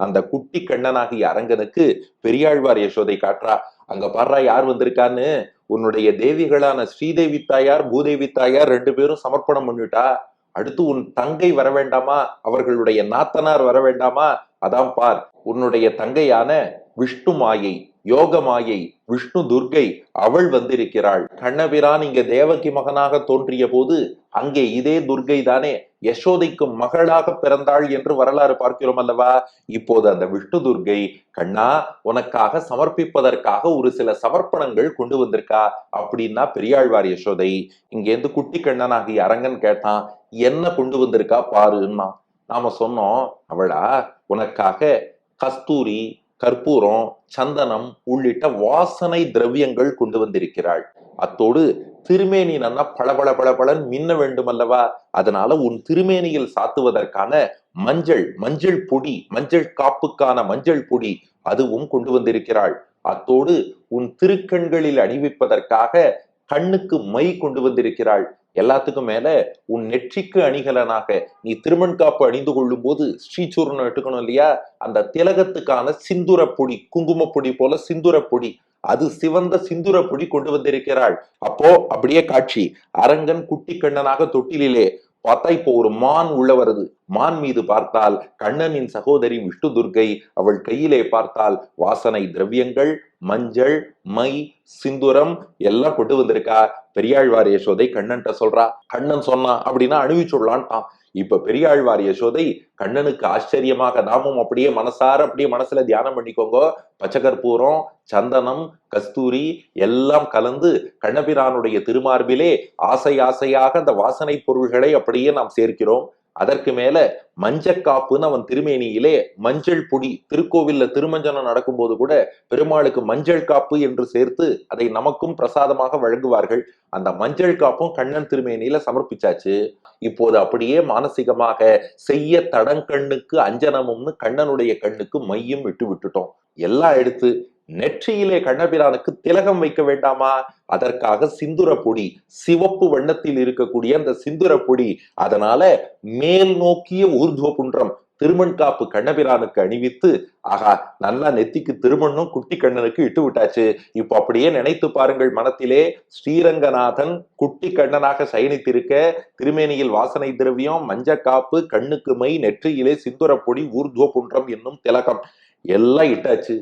அந்த குட்டி கண்ணனாகிய அரங்கனுக்கு பெரியாழ்வார் யசோதை காட்டுறா. அங்க பாடுறா யார் வந்திருக்கான்னு. உன்னுடைய தேவிகளான ஸ்ரீதேவி தாயார் பூதேவி தாயார் ரெண்டு பேரும் சமர்ப்பணம் பண்ணிட்டா. அடுத்து உன் தங்கை வர வேண்டாமா, அவர்களுடைய நாத்தனார் வர வேண்டாமா? அதான் பார், உன்னுடைய தங்கையான விஷ்ணு மாயை, யோக மாயை, விஷ்ணு துர்கை, அவள் வந்திருக்கிறாள். கண்ணபிரான் இங்க தேவகி மகனாக தோன்றிய போது அங்கே இதே துர்கை தானே யசோதைக்கு மகளாக பிறந்தாள் என்று வரலாறு பார்க்கிறோம் அல்லவா? இப்போது அந்த விஷ்ணு துர்கை கண்ணா உனக்காக சமர்ப்பிப்பதற்காக ஒரு சில சமர்ப்பணங்கள் கொண்டு வந்திருக்கா அப்படின்னா பெரியாழ்வார் யசோதை இங்கேருந்து குட்டி கண்ணனாகிய அரங்கன் கேட்டான், என்ன கொண்டு வந்திருக்கா பாருன்னா. நாம சொன்னோம், அவளா உனக்காக கஸ்தூரி, கற்பூரம், சந்தனம் உள்ளிட்ட வாசனை திரவியங்கள் கொண்டு வந்திருக்கிறாள். அத்தோடு திருமேனி நன்னா பளபள பளபளன் மின்ன வேண்டும் அல்லவா? அதனால உன் திருமேனியில் சாத்துவதற்கான மஞ்சள், மஞ்சள் பொடி, மஞ்சள் காப்புக்கான மஞ்சள் பொடி அதுவும் கொண்டு வந்திருக்கிறாள். அத்தோடு உன் திருக்கண்களில் அணிவிப்பதற்காக கண்ணுக்கு மை கொண்டு வந்திருக்கிறாள். எல்லாத்துக்கும் மேல உன் நெற்றிக்கு அணிகலனாக நீ திருமண் காப்பு அணிந்து கொள்ளும் போது ஸ்ரீசூர்ணம் எடுத்துக்கணும் இல்லையா, அந்த திலகத்துக்கான சிந்துர பொடி, குங்கும பொடி போல சிந்துர பொடி, அது சிவந்த சிந்துர பொடி கொண்டு வந்திருக்கிறாள். அப்போ அப்படியே காட்சி, அரங்கன் குட்டி கண்ணனாக தொட்டிலே பார்த்தா இப்போ ஒரு மான் உள்ள வருது. மான் மீது பார்த்தால் கண்ணனின் சகோதரி விஷ்ணு துர்கை, அவள் கையிலே பார்த்தால் வாசனை திரவியங்கள், மஞ்சள், மை, சிந்துரம் எல்லாம் கொண்டு வந்திருக்கா. பெரியாழ்வார் யசோதை கண்ணன்ட்ட சொல்றா. கண்ணன் சொன்னா அப்படின்னா அணிவிச்சுடலான்ட்டான். இப்ப பெரியாழ்வார் யசோதை கண்ணனுக்கு ஆச்சரியமாக, நாமும் அப்படியே மனசார அப்படியே மனசுல தியானம் பண்ணிக்கோங்க. பச்சைகற்பூரம், சந்தனம், கஸ்தூரி எல்லாம் கலந்து கண்ணபிரானுடைய திருமார்பிலே ஆசை ஆசையாக அந்த வாசனை பொருள்களை அப்படியே நாம் சேர்க்கிறோம். அதற்கு மேல மஞ்சக்காப்புன்னு அவன் திருமேனியிலே மஞ்சள் பொடி, திருக்கோவில்ல திருமஞ்சனம் நடக்கும்போது கூட பெருமாளுக்கு மஞ்சள் காப்பு என்று சேர்த்து அதை நமக்கும் பிரசாதமாக வழங்குவார்கள். அந்த மஞ்சள் காப்பும் கண்ணன் திருமேனியில சமர்ப்பிச்சாச்சு. இப்போது அப்படியே மானசீகமாக செய்ய தடங்கண்ணுக்கு அஞ்சனமும்னு கண்ணனுடைய கண்ணுக்கு மையும் விட்டு விட்டுட்டோம். எல்லாம் எடுத்து நெற்றியிலே கண்ணபிரானுக்கு திலகம் வைக்க வேண்டாமா? அதற்காக சிந்துர பொடி, சிவப்பு வண்ணத்தில் இருக்கக்கூடிய அந்த சிந்துர பொடி, அதனால மேல் நோக்கிய ஊர்துவ புன்றம் திருமண் காப்பு கண்ணபிரானுக்கு அணிவித்து, ஆகா நல்லா நெத்திக்கு திருமண்ணும் குட்டி கண்ணனுக்கு இட்டு விட்டாச்சு. இப்ப அப்படியே நினைத்து பாருங்கள் மனத்திலே, ஸ்ரீரங்கநாதன் குட்டி கண்ணனாக சயனித்திருக்க, திருமேனியில் வாசனை திரவியம், மஞ்ச காப்பு, கண்ணுக்கு மை, நெற்றியிலே சிந்துர பொடி, ஊர்துவ புன்றம் என்னும் திலகம் எல்லாம் இட்டாச்சு.